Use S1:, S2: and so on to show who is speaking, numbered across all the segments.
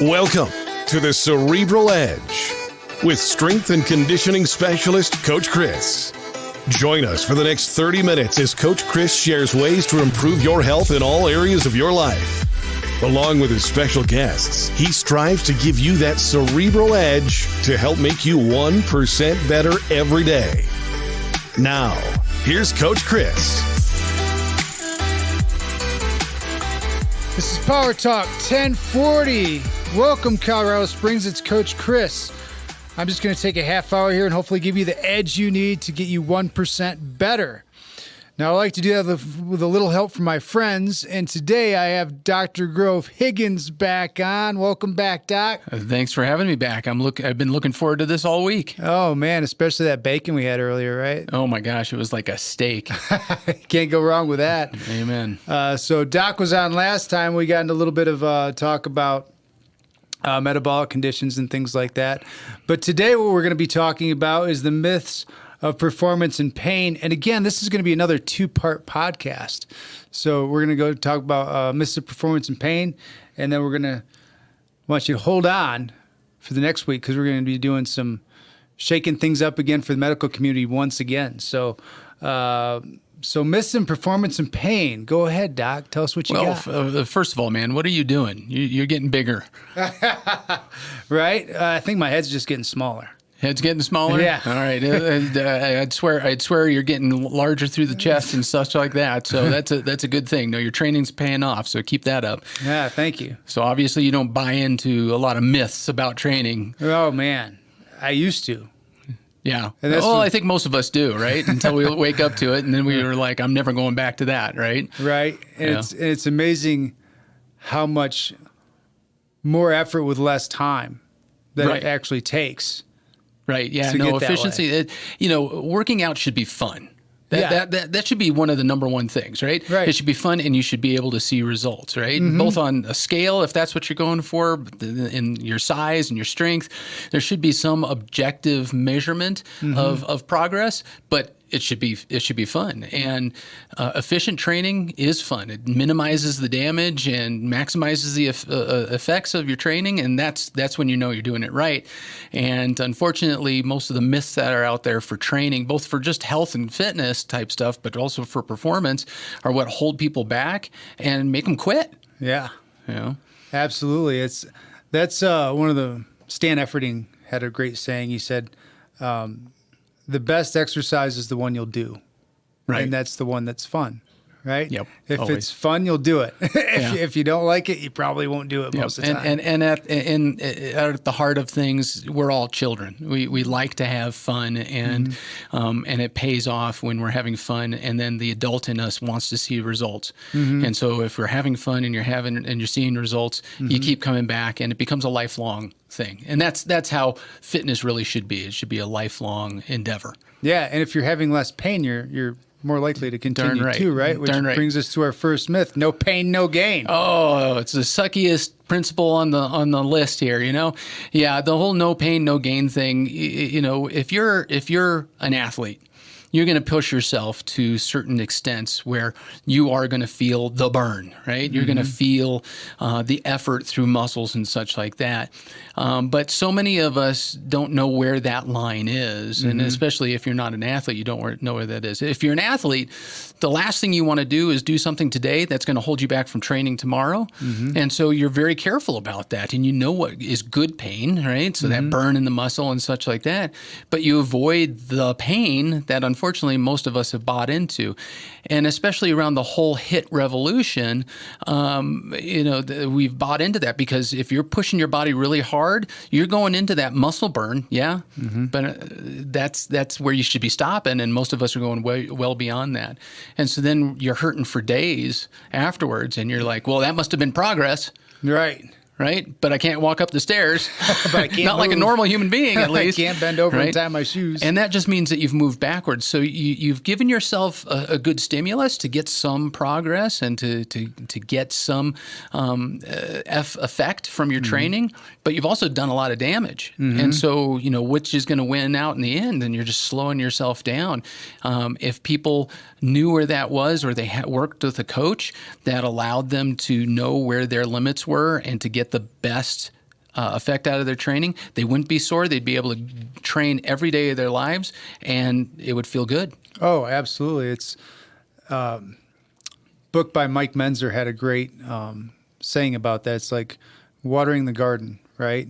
S1: Welcome to the Cerebral Edge with strength and conditioning specialist, Coach Chris. Join us for the next 30 minutes as Coach Chris shares ways to improve your health in all areas of your life. Along with his special guests, he strives to give you that cerebral edge to help make you 1% better every day. Now, here's Coach Chris.
S2: This is Power Talk 1040. Welcome, Colorado Springs. It's Coach Chris. I'm just going to take a half hour here and hopefully give you the edge you need to get you 1% better. Now, I like to do that with a little help from my friends, and today I have Dr. Grove Higgins back on. Welcome back, Doc.
S3: Thanks for having me back. I've been looking forward to this all week.
S2: Oh, man, especially that bacon we had earlier, right?
S3: Oh, my gosh, it was like a steak.
S2: Can't go wrong with that.
S3: Amen.
S2: So Doc was on last time. We got into a little bit of talk about metabolic conditions and things like that. But today what we're going to be talking about is the myths of performance and pain. And again, this is going to be another two-part podcast. So we're going to go talk about myths of performance and pain, and then we're going to want you to hold on for the next week because we're going to be doing some shaking things up again for the medical community once again. So myths in performance and pain. Go ahead, Doc. Tell us what you got.
S3: First of all, man, what are you doing? You're getting bigger.
S2: Right? I think my head's just getting smaller.
S3: Head's getting smaller?
S2: Yeah.
S3: All right. I'd swear you're getting larger through the chest and such like that. So that's a good thing. No, your training's paying off, so keep that up.
S2: Yeah, thank you.
S3: So obviously you don't buy into a lot of myths about training.
S2: Oh, man. I used to.
S3: Yeah. I think most of us do, right? Until we wake up to it, and then we were like, I'm never going back to that, right?
S2: Right. And it's amazing how much more effort with less time that it actually takes.
S3: Right. Yeah. No, efficiency. Working out should be fun. That should be one of the number one things, right?
S2: Right.
S3: It should be fun, and you should be able to see results, right? Mm-hmm. Both on a scale, if that's what you're going for, in your size and your strength. There should be some objective measurement of progress, but it should be fun. And efficient training is fun. It minimizes the damage and maximizes the effects of your training, and that's when you know you're doing it right. And unfortunately, most of the myths that are out there for training, both for just health and fitness type stuff, but also for performance, are what hold people back and make them quit.
S2: Yeah.
S3: You know?
S2: Absolutely. That's one of the Stan Efferding had a great saying. He said, the best exercise is the one you'll do. Right. And that's the one that's fun. Right?
S3: Yep.
S2: If
S3: always.
S2: It's fun, you'll do it. If you don't like it, you probably won't do it most of the time.
S3: And at the heart of things, we're all children. We like to have fun, and it pays off when we're having fun. And then the adult in us wants to see results. Mm-hmm. And so if we're having fun and you're seeing results, you keep coming back, and it becomes a lifelong thing. And that's how fitness really should be. It should be a lifelong endeavor.
S2: Yeah, and if you're having less pain, you're more likely to continue too, right? Which brings us to our first myth: no pain, no gain.
S3: Oh, it's the suckiest principle on the list here, you know? Yeah, the whole no pain, no gain thing, if you're an athlete, you're going to push yourself to certain extents where you are going to feel the burn, right? You're going to feel the effort through muscles and such like that. But so many of us don't know where that line is. And especially if you're not an athlete, you don't know where that is. If you're an athlete, the last thing you want to do is do something today that's going to hold you back from training tomorrow. And so you're very careful about that. And you know what is good pain, right? So that burn in the muscle and such like that. But you avoid the pain that unfortunately most of us have bought into. And especially around the whole HIIT revolution, we've bought into that, because if you're pushing your body really hard, you're going into that muscle burn, but that's where you should be stopping, and most of us are going well beyond that. And so then you're hurting for days afterwards, and you're like, well, that must have been progress. Right? But I can't walk up the stairs.
S2: But I can't
S3: Not
S2: move.
S3: like a normal human being, at least.
S2: I can't bend over and tie my shoes.
S3: And that just means that you've moved backwards. So you've given yourself a good stimulus to get some progress and to get some effect from your training, but you've also done a lot of damage. And so, which is going to win out in the end? And you're just slowing yourself down. If people knew where that was, or they worked with a coach that allowed them to know where their limits were and to get the best effect out of their training. They wouldn't be sore. They'd be able to train every day of their lives, and it would feel good.
S2: Oh, absolutely. It's book by Mike Menzer had a great saying about that. It's like watering the garden, right?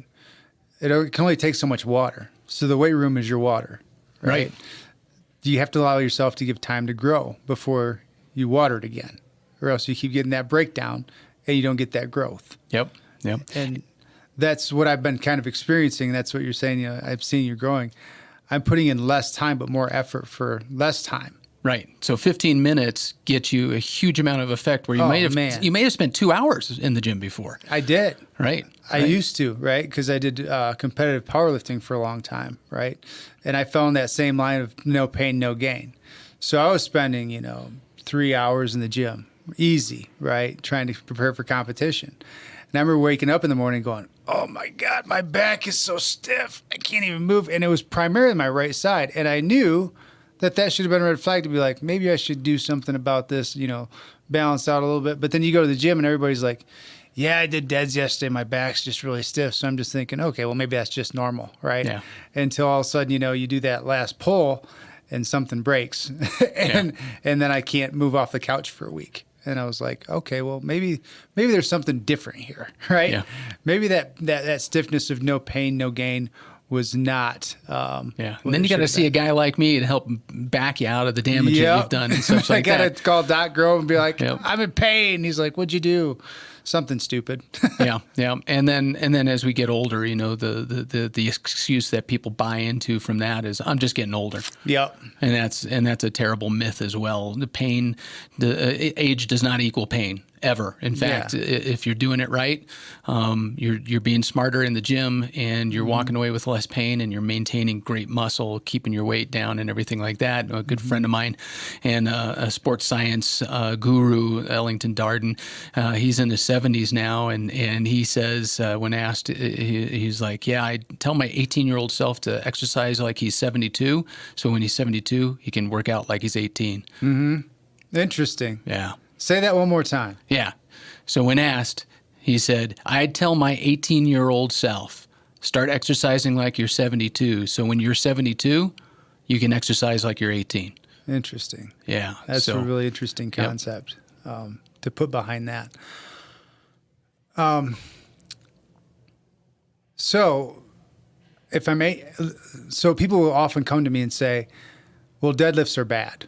S2: It can only take so much water. So the weight room is your water, right? You have to allow yourself to give time to grow before you water it again, or else you keep getting that breakdown and you don't get that growth.
S3: Yep.
S2: And that's what I've been kind of experiencing. That's what you're saying. I've seen you growing. I'm putting in less time, but more effort for less time.
S3: Right. So 15 minutes gets you a huge amount of effect where you may have spent 2 hours in the gym before.
S2: I did.
S3: Right.
S2: I used to, right? Because I did competitive powerlifting for a long time, right? And I fell in that same line of no pain, no gain. So I was spending, 3 hours in the gym, easy, right? Trying to prepare for competition. And I remember waking up in the morning going, oh my God, my back is so stiff. I can't even move. And it was primarily my right side. And I knew that should have been a red flag to be like, maybe I should do something about this, balance out a little bit. But then you go to the gym and everybody's like, yeah, I did deads yesterday. My back's just really stiff. So I'm just thinking, okay, well, maybe that's just normal, right?
S3: Yeah.
S2: Until all of a sudden, you do that last pull and something breaks. and then I can't move off the couch for a week. And I was like, okay, well, maybe there's something different here, right?
S3: Yeah.
S2: Maybe that stiffness of no pain, no gain was not.
S3: And then you got to see a guy like me to help back you out of the damage that you've done and such like that.
S2: I got to call Doc Grove and be like, I'm in pain. He's like, what'd you do? Something stupid.
S3: Yeah. And then as we get older, the excuse that people buy into from that is I'm just getting older.
S2: Yep.
S3: And that's a terrible myth as well. The pain, age does not equal pain. Ever. In fact, if you're doing it right, you're being smarter in the gym and you're walking away with less pain and you're maintaining great muscle, keeping your weight down and everything like that. A good friend of mine and a sports science guru, Ellington Darden, he's in his 70s now, and he says when asked, he's like, yeah, I tell my 18-year-old self to exercise like he's 72, so when he's 72, he can work out like he's 18.
S2: Mm-hmm. Interesting.
S3: Yeah.
S2: Say that one more time.
S3: Yeah. So when asked, he said, I'd tell my 18-year-old self, start exercising like you're 72. So when you're 72, you can exercise like you're 18.
S2: Interesting.
S3: Yeah.
S2: That's a really interesting concept to put behind that. So if I may, so people will often come to me and say, well, deadlifts are bad,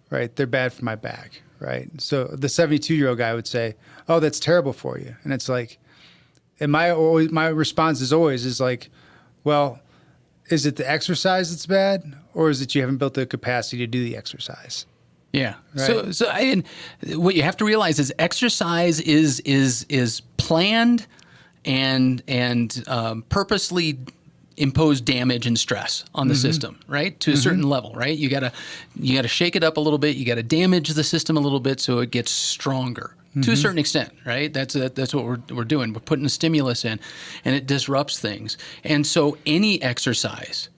S2: right? They're bad for my back. Right. So the 72-year-old guy would say, oh, that's terrible for you. And it's like, and my response is like, well, is it the exercise that's bad, or is it you haven't built the capacity to do the exercise?
S3: Yeah.
S2: Right.
S3: So what you have to realize is exercise is planned and purposely impose damage and stress on the system, right? To a certain level, right? You gotta shake it up a little bit. You gotta damage the system a little bit so it gets stronger to a certain extent, right? That's what we're doing. We're putting a stimulus in, and it disrupts things. And so any exercise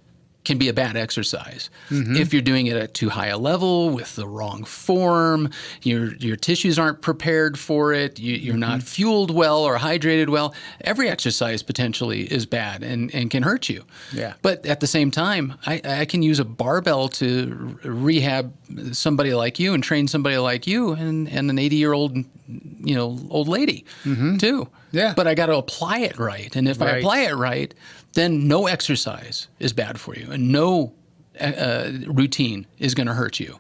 S3: can be a bad exercise if you're doing it at too high a level with the wrong form. Your tissues aren't prepared for it. You're not fueled well or hydrated well. Every exercise potentially is bad and can hurt you.
S2: Yeah.
S3: But at the same time, I can use a barbell to rehab somebody like you and train somebody like you and an 80-year-old old lady too.
S2: Yeah.
S3: But I got to apply it right. And if I apply it right, then no exercise is bad for you and no routine is going to hurt you.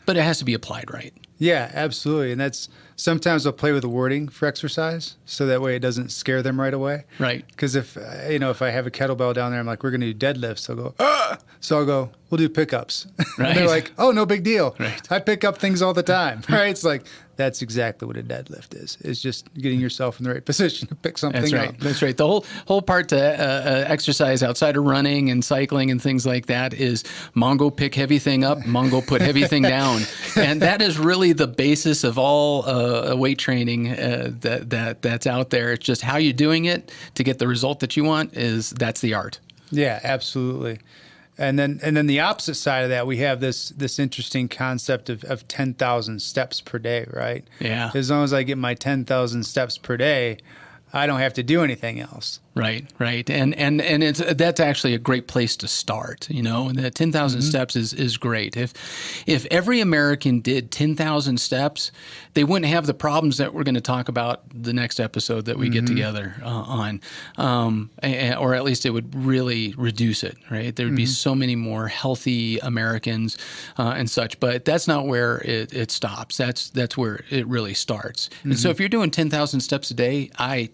S3: But it has to be applied right.
S2: Yeah, absolutely. And that's sometimes I'll play with the wording for exercise so that way it doesn't scare them right away.
S3: Right.
S2: Because if I have a kettlebell down there, I'm like, we're going to do deadlifts. They'll go, ah! So I'll go, we'll do pickups.
S3: Right.
S2: And they're like, oh, no big deal.
S3: Right.
S2: I pick up things all the time. Right. It's like, that's exactly what a deadlift is. It's just getting yourself in the right position to pick something
S3: That's right.
S2: up.
S3: That's right. The whole part to exercise outside of running and cycling and things like that is Mongo pick heavy thing up, Mongo put heavy thing down. And that is really the basis of all weight training that's out there. It's just how you're doing it to get the result that you want that's the art.
S2: Yeah, absolutely. And then the opposite side of that, we have this interesting concept of 10,000 steps per day, right?
S3: Yeah.
S2: As long as I get my 10,000 steps per day, I don't have to do anything else.
S3: Right, and that's actually a great place to start. The 10,000 steps is great. If every American did 10,000 steps, they wouldn't have the problems that we're going to talk about the next episode that we get together on, or at least it would really reduce it. Right, there would be so many more healthy Americans and such. But that's not where it stops. That's where it really starts. And so if you're doing 10,000 steps a day, I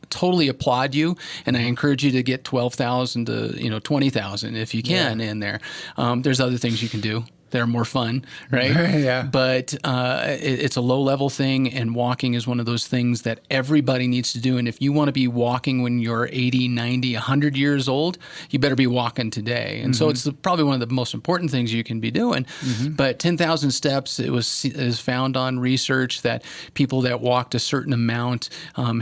S3: totally applaud you, and I encourage you to get 12,000 to 20,000 if you can in there. There's other things you can do that are more fun, right?
S2: Yeah.
S3: But it's a low-level thing, and walking is one of those things that everybody needs to do. And if you want to be walking when you're 80, 90, 100 years old, you better be walking today. And so it's probably one of the most important things you can be doing. But 10,000 steps, is found on research that people that walked a certain amount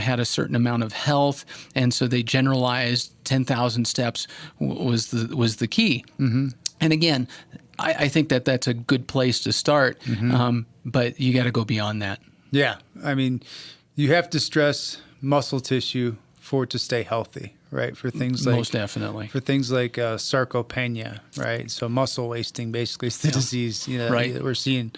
S3: had a certain amount of health, and so they generalized 10,000 steps was the key. And again, I think that's a good place to start, but you got to go beyond that.
S2: Yeah. I mean, you have to stress muscle tissue for it to stay healthy, right? For things like
S3: most definitely.
S2: For things like sarcopenia, right? So muscle wasting basically is the disease,
S3: Right.
S2: that we're seeing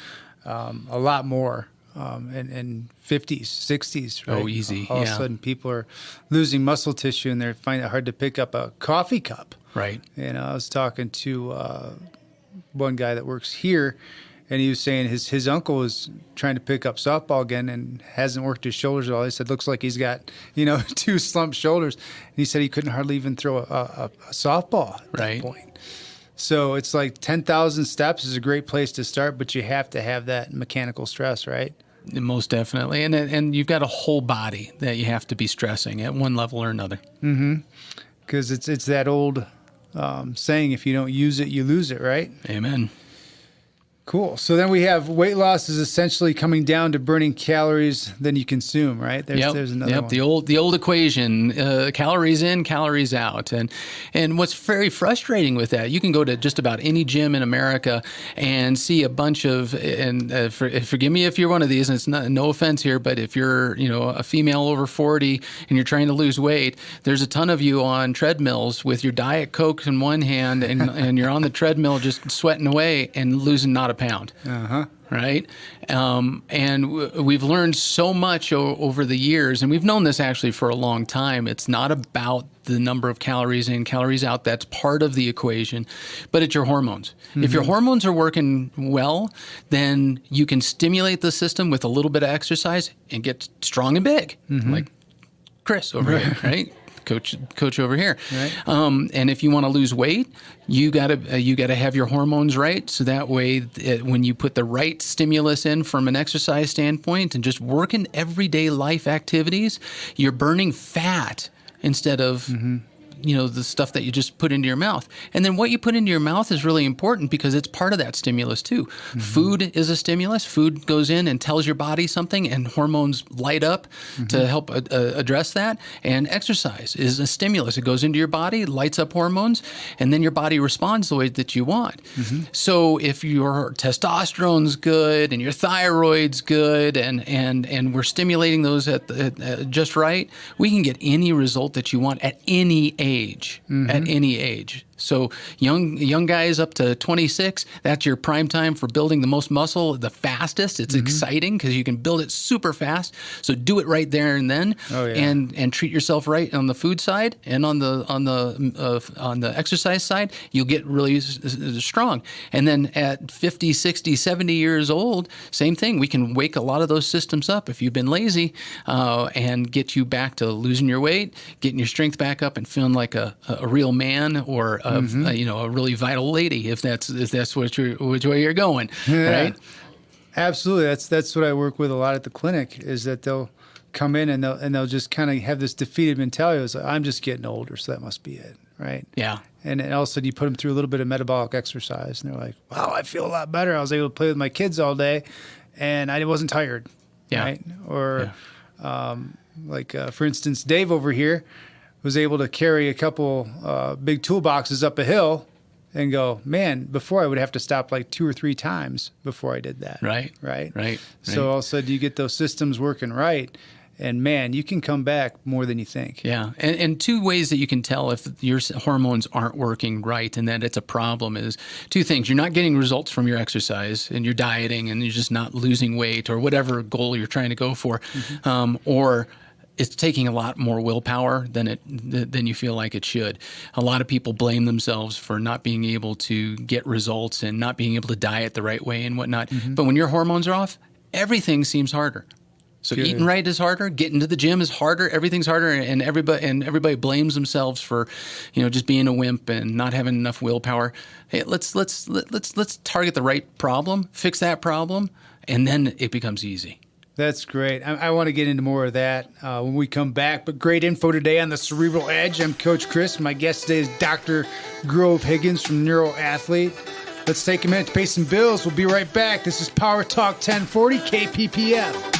S2: a lot more in 50s, 60s, right?
S3: Oh, easy.
S2: All of a sudden people are losing muscle tissue and they're finding it hard to pick up a coffee cup.
S3: Right.
S2: I was talking to one guy that works here, and he was saying his uncle was trying to pick up softball again and hasn't worked his shoulders at all. He said, looks like he's got, 2 slumped shoulders. And he said he couldn't hardly even throw a softball at that point. So it's like 10,000 steps is a great place to start, but you have to have that mechanical stress, right?
S3: Most definitely. And you've got a whole body that you have to be stressing at one level or another.
S2: Because it's that old saying, if you don't use it, you lose it, right?
S3: Amen.
S2: Cool. So then we have weight loss is essentially coming down to burning calories than you consume, right? There's another one.
S3: The old equation, calories in, calories out. And what's very frustrating with that, you can go to just about any gym in America and see a bunch of, and forgive me if you're one of these, and it's no offense here, but if you're, a female over 40 and you're trying to lose weight, there's a ton of you on treadmills with your Diet Coke in one hand and you're on the treadmill just sweating away and losing not a pound. Right? And we've learned so much over the years, and we've known this actually for a long time. It's not about the number of calories in, calories out. That's part of the equation, but it's your hormones. If your hormones are working well, then you can stimulate the system with a little bit of exercise and get strong and big, like Chris over here, right? Coach over here. Right. And if you want to lose weight, you gotta have your hormones right. So that way, when you put the right stimulus in from an exercise standpoint and just working everyday life activities, you're burning fat instead of the stuff that you just put into your mouth. And then what you put into your mouth is really important because it's part of that stimulus too. Food is a stimulus. Food goes in and tells your body something, and hormones light up to help address that. And exercise is a stimulus. It goes into your body, lights up hormones, and then your body responds the way that you want. So if your testosterone's good and your thyroid's good and we're stimulating those at just right, we can get any result that you want at any age. At any age. So young guys up to 26, that's your prime time for building the most muscle the fastest. It's exciting because you can build it super fast. So do it right there and then, and treat yourself right on the food side and on the exercise side. You'll get really strong. And then at 50, 60, 70 years old, same thing. We can wake a lot of those systems up if you've been lazy, and get you back to losing your weight, getting your strength back up, and feeling like a real man or a really vital lady, if that's which way you're going, right?
S2: Absolutely. That's what I work with a lot at the clinic, is that they'll come in and they'll just kind of have this defeated mentality. It's like, I'm just getting older, so that must be it, right?
S3: Yeah.
S2: And all of a sudden you put them through a little bit of metabolic exercise, and they're like, wow, I feel a lot better. I was able to play with my kids all day, and I wasn't tired, right? Or for instance, Dave over here was able to carry a couple big toolboxes up a hill and go, man, before I would have to stop like 2 or 3 times before I did that.
S3: Right.
S2: So all of a sudden you get those systems working right, And man, you can come back more than you think.
S3: Yeah. And two ways that you can tell if your hormones aren't working right and that it's a problem is two things. You're not getting results from your exercise and you're dieting and you're just not losing weight or whatever goal you're trying to go for. Or it's taking a lot more willpower than you feel like it should. A lot of people blame themselves for not being able to get results and not being able to diet the right way and whatnot. But when your hormones are off, everything seems harder. So
S2: Good.
S3: eating right is harder, getting to the gym is harder, everything's harder, and everybody blames themselves for, just being a wimp and not having enough willpower. Hey, let's target the right problem, fix that problem, and then it becomes easy.
S2: That's great. I want to get into more of that when we come back. But great info today on the Cerebral Edge. I'm Coach Chris. My guest today is Dr. Grove Higgins from NeuroAthlete. Let's take a minute to pay some bills. We'll be right back. This is Power Talk 1040 KPPF.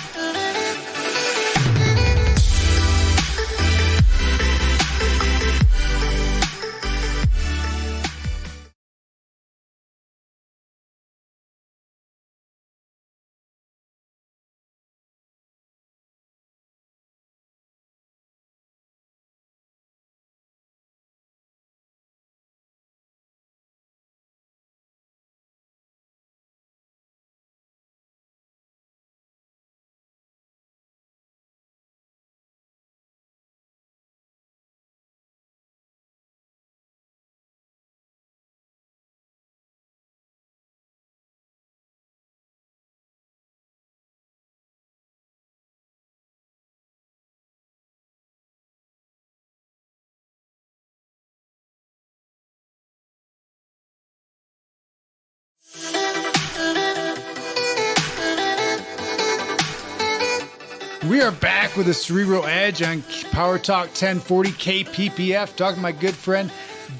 S2: We are back with the Cerebral Edge on Power Talk 1040 KPPF. Talking to my good friend,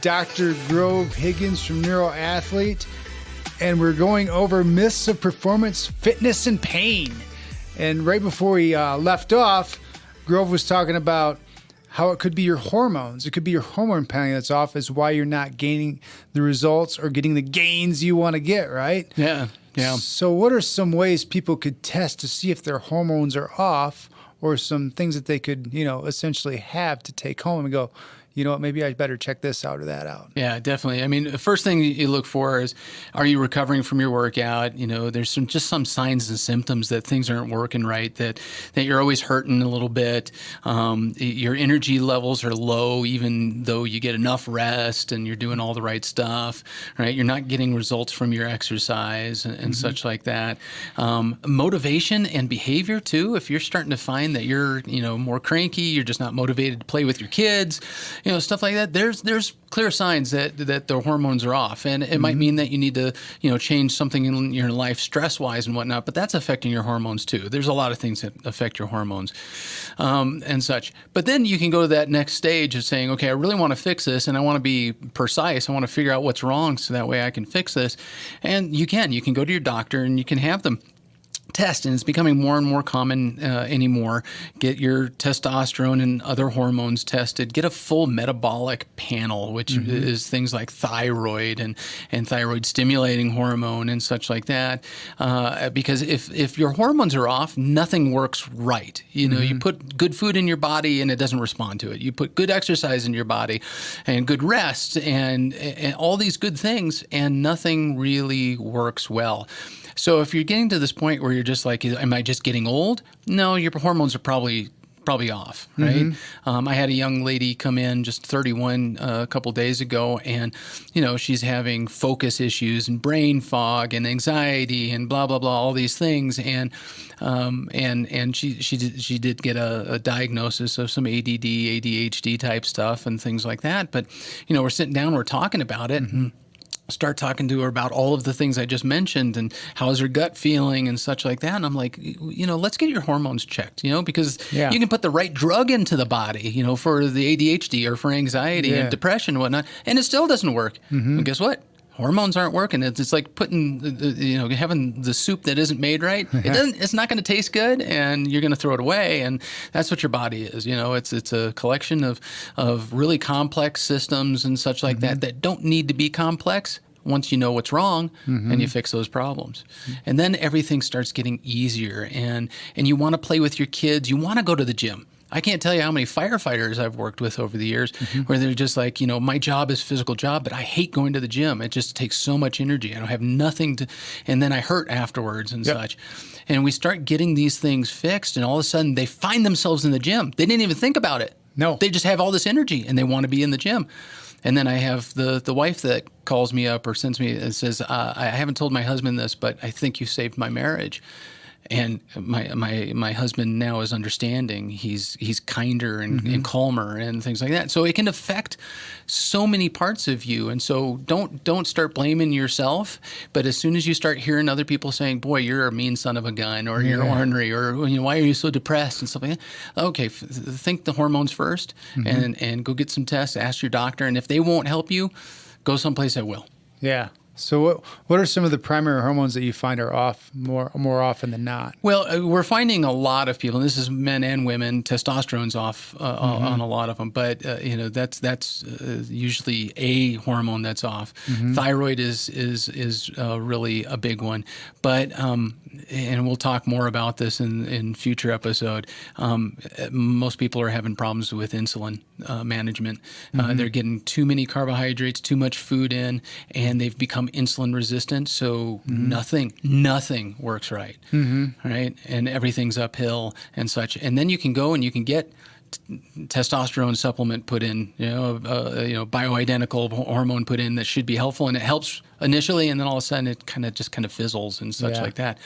S2: Dr. Grove Higgins from NeuroAthlete. And we're going over myths of performance, fitness, and pain. And right before we left off, Grove was talking about how it could be your hormones. It could be your hormone panel that's off is why you're not gaining the results or getting the gains you want to get, right?
S3: Yeah. Yeah.
S2: So what are some ways people could test to see if their hormones are off or some things that they could, essentially have to take home and go, you know what, maybe I better check this out or that out?
S3: Yeah, definitely. I mean, the first thing you look for is, are you recovering from your workout? There's some signs and symptoms that things aren't working right, that you're always hurting a little bit. Your energy levels are low, even though you get enough rest and you're doing all the right stuff, right? You're not getting results from your exercise and such like that. Motivation and behavior too. If you're starting to find that you're, more cranky, you're just not motivated to play with your kids, stuff like that. There's clear signs that the hormones are off, and it might mean that you need to, change something in your life stress-wise and whatnot. But that's affecting your hormones too. There's a lot of things that affect your hormones, and such. But then you can go to that next stage of saying, okay, I really want to fix this, and I want to be precise. I want to figure out what's wrong, so that way I can fix this. And you can go to your doctor, and you can have them test, and it's becoming more and more common anymore. Get your testosterone and other hormones tested. Get a full metabolic panel, which is things like thyroid and thyroid stimulating hormone and such like that. Because if your hormones are off, nothing works right. You put good food in your body and it doesn't respond to it. You put good exercise in your body and good rest and all these good things, and nothing really works well. So if you're getting to this point where you're just like, am I just getting old? No, your hormones are probably off, right? I had a young lady come in, just 31, a couple days ago, and she's having focus issues and brain fog and anxiety and blah blah blah, all these things, and she did get a diagnosis of some ADD, ADHD type stuff and things like that. But we're sitting down, we're talking about it. And start talking to her about all of the things I just mentioned and how's her gut feeling and such like that. And I'm like, let's get your hormones checked, because you can put the right drug into the body, for the ADHD or for anxiety and depression and whatnot, and it still doesn't work. And guess what? Hormones aren't working. It's like putting, having the soup that isn't made right. It's not going to taste good, and you're going to throw it away. And that's what your body is. It's a collection of really complex systems and such like that don't need to be complex. once you know what's wrong and you fix those problems. And then everything starts getting easier, and you want to play with your kids. You want to go to the gym. I can't tell you how many firefighters I've worked with over the years where they're just like, my job is physical job, but I hate going to the gym. It just takes so much energy. I don't have nothing to, and then I hurt afterwards and such. And we start getting these things fixed, and all of a sudden they find themselves in the gym. They didn't even think about it.
S2: No.
S3: They just have all this energy and they want to be in the gym. And then I have the wife that calls me up or sends me and says, I haven't told my husband this, but I think you saved my marriage. And my husband now is understanding. He's kinder and calmer and things like that. So it can affect so many parts of you. And so don't start blaming yourself. But as soon as you start hearing other people saying, "Boy, you're a mean son of a gun," or "You're ornery," or "Why are you so depressed?" and stuff like that. Okay, think the hormones first, and go get some tests. Ask your doctor, and if they won't help you, go someplace that will.
S2: Yeah. So what are some of the primary hormones that you find are off more often than not?
S3: Well, we're finding a lot of people, and this is men and women, testosterone's off on a lot of them, but that's usually a hormone that's off. Thyroid is really a big one, but and we'll talk more about this in future episode. Most people are having problems with insulin management. They're getting too many carbohydrates, too much food in, and they've become insulin resistant. So nothing works right, right? And everything's uphill and such. And then you can go and you can get testosterone supplement put in, bioidentical hormone put in that should be helpful, and it helps initially, and then all of a sudden it kind of fizzles and such like that.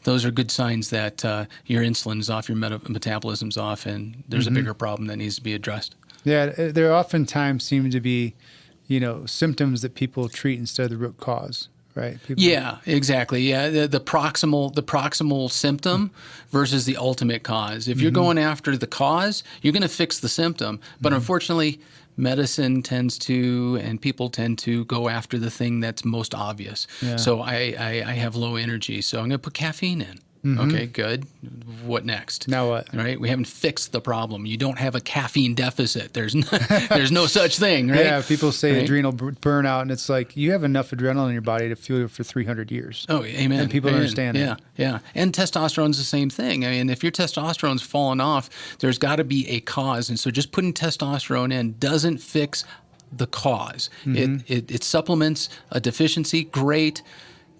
S3: Those are good signs that your insulin's off, your metabolism's off, and there's a bigger problem that needs to be addressed. Yeah,
S2: there oftentimes seem to be, symptoms that people treat instead of the root cause. Right.
S3: Yeah, exactly. Yeah, the proximal symptom versus the ultimate cause. If you're going after the cause, you're going to fix the symptom. But unfortunately, medicine tends to, and people tend to go after the thing that's most obvious. Yeah. So I have low energy, so I'm going to put caffeine in. Okay, good. What next?
S2: Now what?
S3: Right? We haven't fixed the problem. You don't have a caffeine deficit. There's no such thing, right?
S2: Yeah, people say adrenal burnout, and it's like you have enough adrenaline in your body to fuel you for 300 years.
S3: Oh, amen.
S2: And people understand that.
S3: Yeah. And testosterone's the same thing. I mean, if your testosterone's fallen off, there's got to be a cause. And so just putting testosterone in doesn't fix the cause. It supplements a deficiency, great,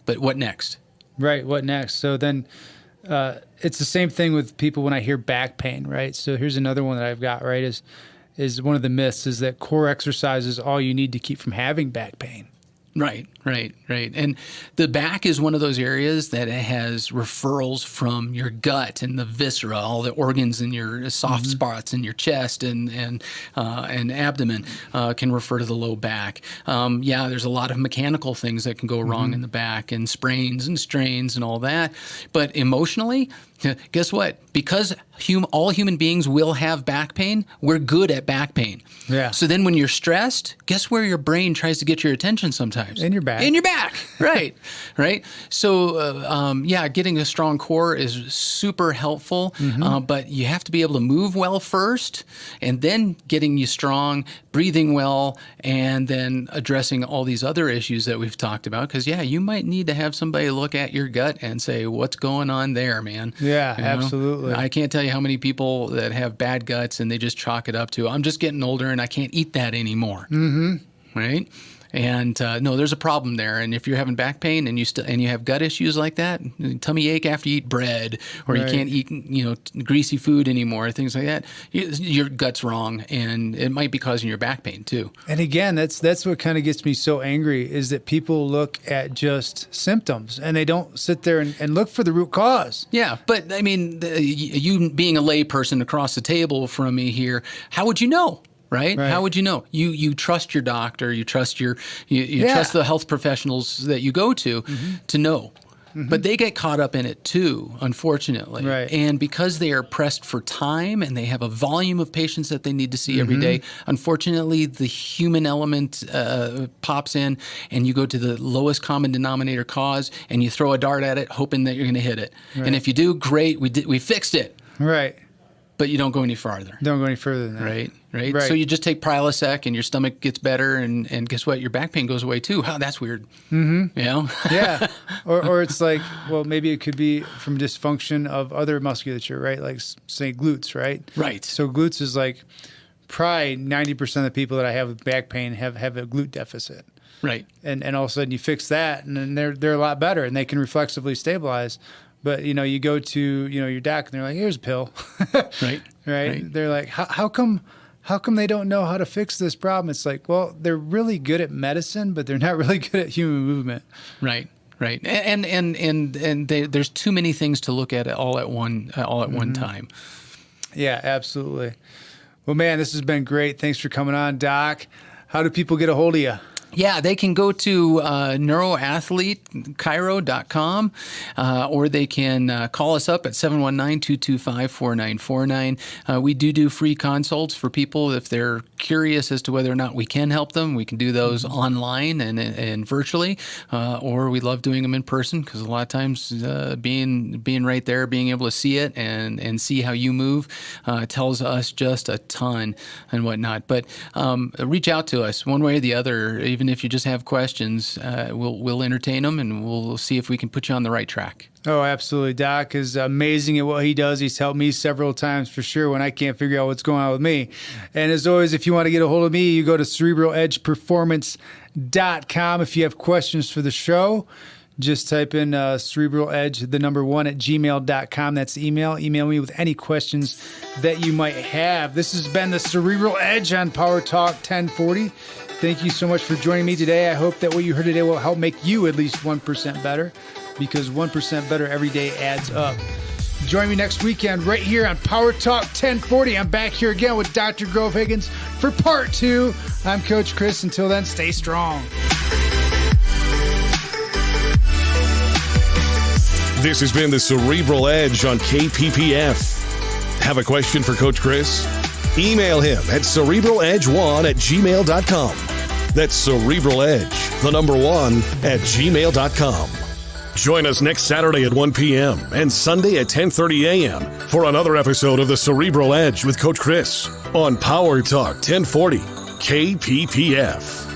S3: but what next?
S2: Right. What next? So then it's the same thing with people when I hear back pain, right? So here's another one that I've got, right, is one of the myths is that core exercise is all you need to keep from having back pain.
S3: Right. And the back is one of those areas that has referrals from your gut and the viscera, all the organs in your soft spots in your chest and abdomen can refer to the low back. There's a lot of mechanical things that can go wrong in the back, and sprains and strains and all that. But emotionally, guess what? Because all human beings will have back pain, we're good at back pain.
S2: Yeah.
S3: So then when you're stressed, guess where your brain tries to get your attention sometimes?
S2: In your back.
S3: Right. So, getting a strong core is super helpful, but you have to be able to move well first, and then getting you strong, breathing well, and then addressing all these other issues that we've talked about. Because, you might need to have somebody look at your gut and say, what's going on there, man?
S2: Yeah, absolutely.
S3: I can't tell you how many people that have bad guts and they just chalk it up to, I'm just getting older and I can't eat that anymore. Right? And no, there's a problem there. And if you're having back pain and you have gut issues like that, tummy ache after you eat bread, or you can't eat greasy food anymore, things like that, your gut's wrong, and it might be causing your back pain too.
S2: And again, that's what kind of gets me so angry is that people look at just symptoms and they don't sit there and look for the root cause.
S3: Yeah, but I mean, you being a lay person across the table from me here, how would you know? Right? How would you know? You trust your doctor, you trust you trust the health professionals that you go to know. But they get caught up in it too, unfortunately.
S2: Right.
S3: And because they are pressed for time and they have a volume of patients that they need to see every day, unfortunately, the human element pops in, and you go to the lowest common denominator cause and you throw a dart at it, hoping that you're going to hit it. Right. And if you do, great, we fixed it.
S2: Right.
S3: but you don't go any farther.
S2: Don't go any further than that.
S3: Right. So you just take Prilosec and your stomach gets better, and guess what? Your back pain goes away too. Wow, that's weird. Mm-hmm. You know?
S2: Yeah. Or it's like, well, maybe it could be from dysfunction of other musculature, right? Like say glutes, right?
S3: Right.
S2: So glutes is like probably 90% of the people that I have with back pain have a glute deficit.
S3: Right.
S2: And all of a sudden you fix that, and then they're a lot better, and they can reflexively stabilize. But you go to your doc, and they're like, "Here's a pill."
S3: Right.
S2: They're like, "How come they don't know how to fix this problem?" It's like, well, they're really good at medicine, but they're not really good at human movement.
S3: Right. And there's too many things to look at all at one time.
S2: Yeah, absolutely. Well, man, this has been great. Thanks for coming on, Doc. How do people get a hold of you?
S3: Yeah, they can go to NeuroAthleteChiro.com, or they can call us up at 719-225-4949. We do free consults for people if they're curious as to whether or not we can help them. We can do those online and virtually, or we love doing them in person because a lot of times being right there, being able to see it and see how you move tells us just a ton and whatnot. But reach out to us one way or the other. Even if you just have questions, we'll entertain them, and we'll see if we can put you on the right track.
S2: Oh, absolutely. Doc is amazing at what he does. He's helped me several times for sure when I can't figure out what's going on with me. And as always, if you want to get a hold of me, you go to CerebralEdgePerformance.com. If you have questions for the show, just type in Cerebral Edge, the number 1 at gmail.com. That's the email. Email me with any questions that you might have. This has been the Cerebral Edge on Power Talk 1040. Thank you so much for joining me today. I hope that what you heard today will help make you at least 1% better, because 1% better every day adds up. Join me next weekend right here on Power Talk 1040. I'm back here again with Dr. Grove Higgins for part 2. I'm Coach Chris. Until then, stay strong.
S1: This has been the Cerebral Edge on KPPF. Have a question for Coach Chris? Email him at cerebraledge1@gmail.com. That's Cerebral Edge, the number 1 at gmail.com. Join us next Saturday at 1 p.m. and Sunday at 10:30 a.m. for another episode of the Cerebral Edge with Coach Chris on Power Talk 1040 KPPF.